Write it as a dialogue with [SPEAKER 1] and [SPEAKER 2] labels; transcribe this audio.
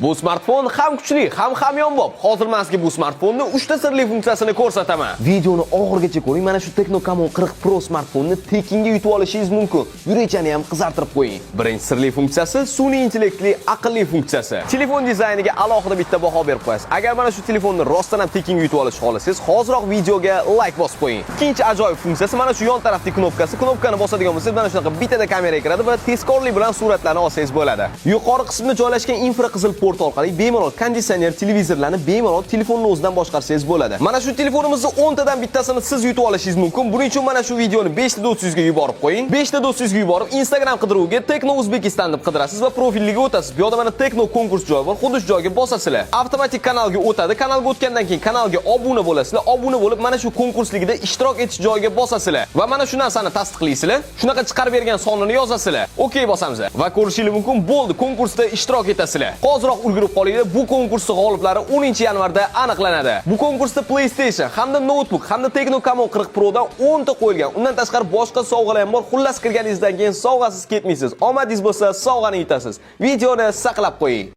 [SPEAKER 1] Bu smartfon ham kuchli, ham hamyonbop. Hozir men sizga bu smartfonni 3 ta sirli funksiyasini ko'rsataman. Videoni oxirigacha ko'ring. Mana shu Tecno Camon 40 Pro smartfonni tekinga yutib olishingiz mumkin. Yurakchani ham qizartirib qo'ying. Birinchi sirli funksiyasi sun'iy intellektli aqlli funksiyasi. Telefon dizayniga alohida bitta baho berib qo'yasiz. Agar mana shu telefonni rostdan ham tekinga yutib olishni xohlasangiz, hoziroq videoga like bosib qo'ying. Ikkinchi ajoyib funksiyasi mana shu yon tarafdagi knopkasi. Knopkani bosadigan bo'lsangiz, mana shunaqa bittada kamera kiradi va tezkorlik bilan suratlarni olsangiz bo'ladi. Yuqori qismida joylashgan infraqizil port orqali bemalol konditsioner, televizorlarni bemalol telefonning o'zidan boshqarsangiz bo'ladi. Mana shu telefonimizni 10 tadan bittasini siz yutib olishingiz mumkin. Buning uchun mana shu videoni 5 ta do'stingizga yuborib qo'ying. 5 ta do'stingizga yuborib Instagram qidiruviga Tecno Uzbekistan deb qidirasiz va profiliga o'tasiz. Bu yerda mana Tecno konkurs joyi bor. Xuddi shu joyga bosasizlar. Avtomatik kanalga o'tadi. Kanalga o'tgandan keyin kanalga obuna bo'lasizlar. Obuna bo'lib mana shu konkursligida ishtirok etish joyiga bosasizlar va mana shu narsani tasdiqlaysizlar. Shunaqa chiqarib bergan sonini yozasizlar. Okey bosamiz va ko'rishingiz mumkin bo'ldi. Konkursda ishtirok etasizlar. Hoziroq ulgurib qolinglar. Bu konkursning g'oliblari 10-yanvarda aniqlanadi. Bu konkursda PlayStation hamda notebook hamda Tecno Camon 40 Pro dan 10 ta qo'yilgan. Undan tashqari boshqa sovg'alar ham bor. Xullas kirganingizdan keyin sovg'asiz ketmaysiz. Omadingiz bo'lsa, sovg'ani yutasiz. Videoni saqlab qo'ying.